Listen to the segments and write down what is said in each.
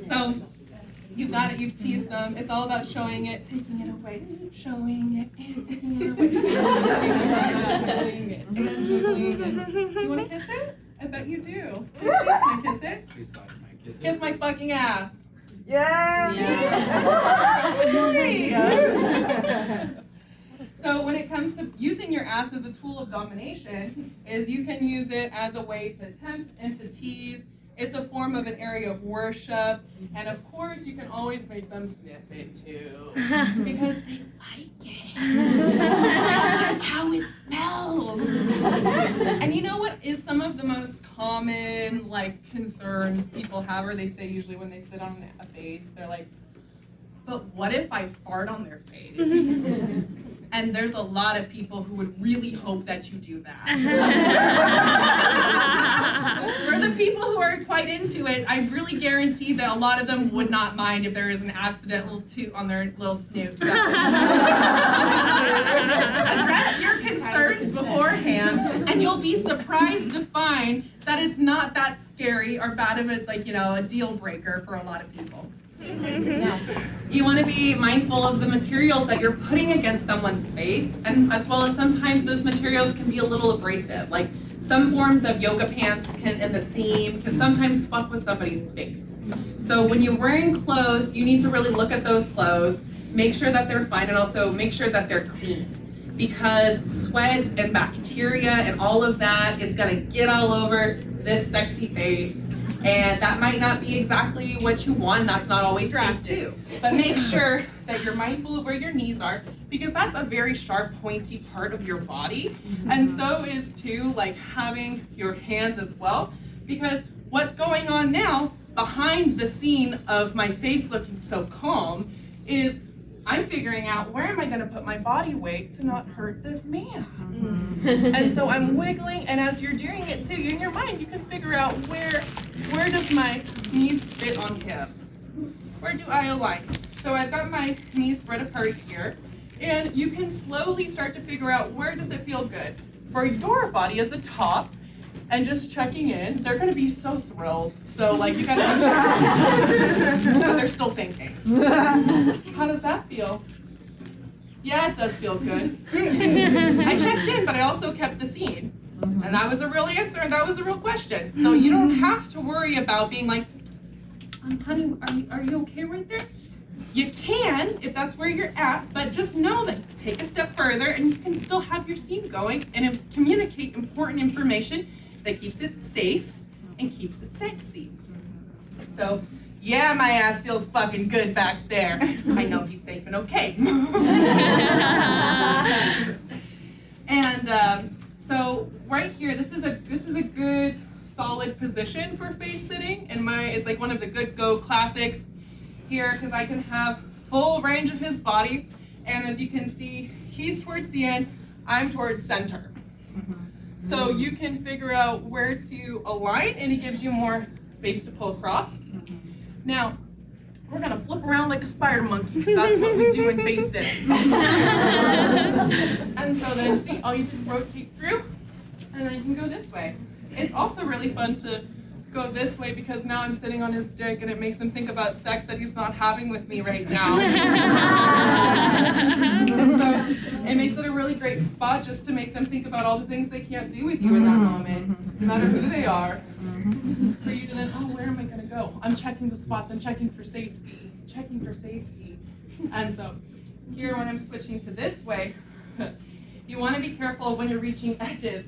So you got it, you've teased them. It's all about showing it, taking it away, showing it, and taking it away. Jiggling it, and jiggling it. Do you want to kiss it? I bet you do. Please, can I kiss it? Kiss my fucking ass. Yes! So when it comes to using your ass as a tool of domination, is you can use it as a way to tempt and to tease. It's a form of an area of worship. And of course, you can always make them sniff it too. Because they like it. They like how it smells. And you know what is some of the most common concerns people have, or they say usually when they sit on a face, they're like, but what if I fart on their face? And there's a lot of people who would really hope that you do that. For the people who are quite into it, I really guarantee that a lot of them would not mind if there is an accidental toot on their little snoot. So. Address your concerns beforehand, and you'll be surprised to find that it's not that scary or bad of a deal breaker for a lot of people. Now, you want to be mindful of the materials that you're putting against someone's face, and as well as sometimes those materials can be a little abrasive. Like some forms of yoga pants and the seam can sometimes fuck with somebody's face. So when you're wearing clothes, you need to really look at those clothes, make sure that they're fine, and also make sure that they're clean. Because sweat and bacteria and all of that is going to get all over this sexy face. And that might not be exactly what you want. That's not always safe too. But make sure that you're mindful of where your knees are, because that's a very sharp, pointy part of your body. And so is too, having your hands as well. Because what's going on now, behind the scene of my face looking so calm, is I'm figuring out where am I going to put my body weight to not hurt this man. And so I'm wiggling, and as you're doing it too, in your mind you can figure out where does my knees fit on him? Where do I align? So I've got my knees spread apart here, and you can slowly start to figure out where does it feel good. For your body as a top, and just checking in, they're gonna be so thrilled. So you gotta make sure that they're still thinking. How does that feel? Yeah, it does feel good. I checked in, but I also kept the scene. And that was a real answer, and that was a real question. So you don't have to worry about being like, honey, are you okay right there? You can, if that's where you're at, but just know that you can take a step further and you can still have your scene going and communicate important information that keeps it safe and keeps it sexy. So, yeah, my ass feels fucking good back there. I know he's safe and okay. And so right here, this is a good solid position for face sitting, and it's like one of the good go classics here, because I can have full range of his body, and as you can see, he's towards the end, I'm towards center. So you can figure out where to align, and it gives you more space to pull across. Now, we're gonna flip around like a spider monkey, because that's what we do in face sitting. And so then, see, all you do is rotate through, and then you can go this way. It's also really fun to go this way, because now I'm sitting on his dick, and it makes him think about sex that he's not having with me right now. And so it makes it a really great spot just to make them think about all the things they can't do with you in that moment, no matter who they are. For you to then, where am I gonna go? I'm checking the spots, I'm checking for safety. And so here, when I'm switching to this way, you wanna be careful when you're reaching edges,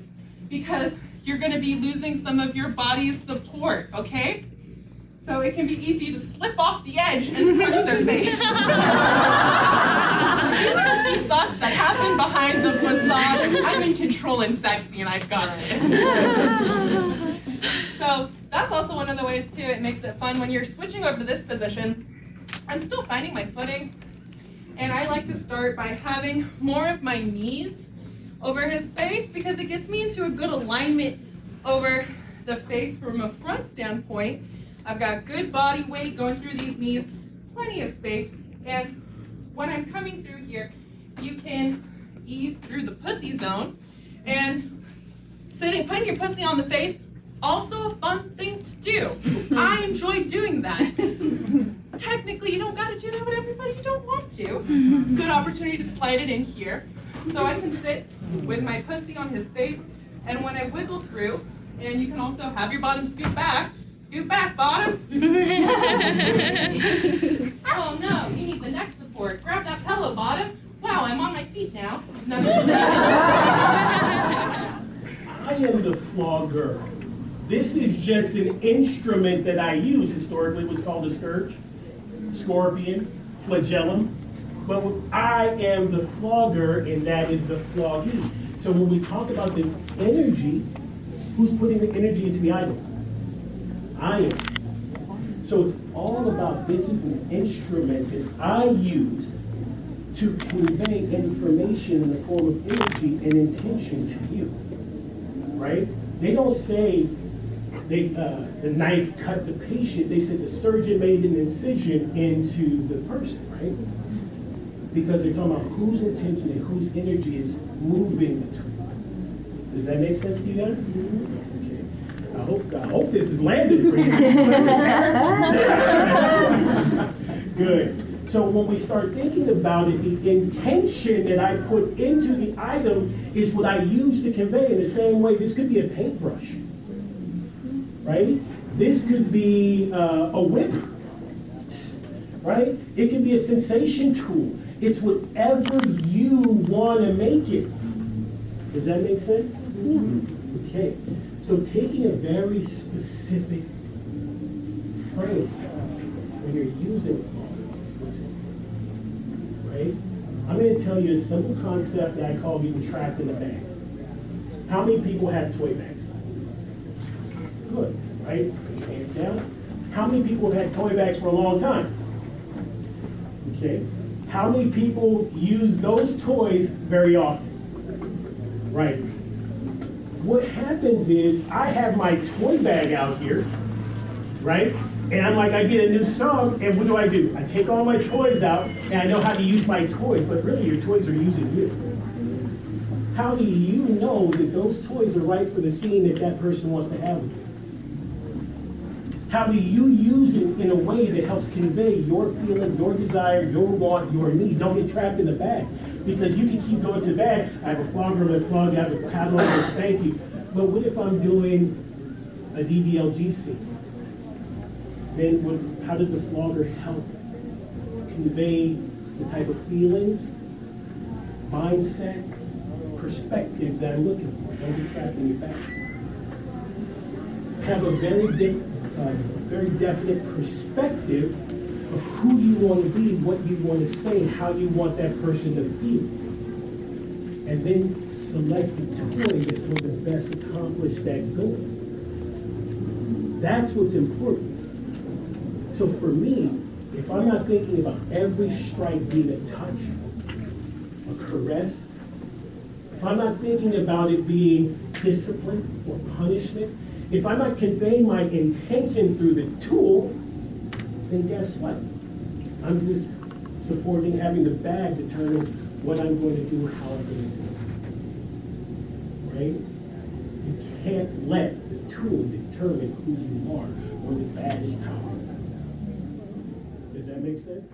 because you're gonna be losing some of your body's support, okay? So it can be easy to slip off the edge and push their face. These are the deep thoughts that happen behind the facade. I'm in control and sexy, and I've got this. So that's also one of the ways too, it makes it fun when you're switching over to this position. I'm still finding my footing, and I like to start by having more of my knees over his face, because it gets me into a good alignment over the face from a front standpoint. I've got good body weight going through these knees, plenty of space, and when I'm coming through here, you can ease through the pussy zone, and putting your pussy on the face also a fun thing to do. I enjoy doing that. Technically, you don't gotta do that with everybody, you don't want to. Good opportunity to slide it in here. So I can sit with my pussy on his face, and when I wiggle through, and you can also have your bottom scoot back, bottom. Oh no, you need the neck support. Grab that pillow, bottom. Wow, I'm on my feet now. None of this. I am the flogger. This is just an instrument that I use. Historically, it was called a scourge, scorpion, flagellum. But I am the flogger, and that is the floggee. So when we talk about the energy, who's putting the energy into the item? I am. So it's all about, this is an instrument that I use to convey information in the form of energy and intention to you, right? They don't say the knife cut the patient. They said the surgeon made an incision into the person, right? Because they're talking about whose intention and whose energy is moving the tool. Does that make sense to you guys? Okay. I hope this is landed for you. Good. So when we start thinking about it, the intention that I put into the item is what I use to convey. In the same way, this could be a paintbrush, right? This could be a whip, right? It could be a sensation tool. It's whatever you want to make it. Does that make sense? Yeah. Okay. So taking a very specific frame when you're using it, right? I'm going to tell you a simple concept that I call being trapped in a bag. How many people have toy bags? Good, right? Put your hands down. How many people have had toy bags for a long time? Okay. How many people use those toys very often? Right. What happens is I have my toy bag out here, right? And I'm like, I get a new song, and what do? I take all my toys out, and I know how to use my toys, but really your toys are using you. How do you know that those toys are right for the scene that that person wants to have with you? How do you use it in a way that helps convey your feeling, your desire, your want, your need? Don't get trapped in the bag. Because you can keep going to the bag. I have a flogger, I'm going to flog you, I have a paddle, I'm going to spank you. But what if I'm doing a DDLG scene? Then how does the flogger help convey the type of feelings, mindset, perspective that I'm looking for? Don't get trapped in your bag. Have a very definite perspective of who you want to be, what you want to say, how you want that person to feel. And then select the toy that's going to best accomplish that goal. That's what's important. So for me, if I'm not thinking about every strike being a touch, a caress, if I'm not thinking about it being discipline or punishment, if I'm not conveying my intention through the tool, then guess what? I'm just supporting having the bag determine what I'm going to do, how I'm going to do it. Right? You can't let the tool determine who you are or the bag is tied. Does that make sense?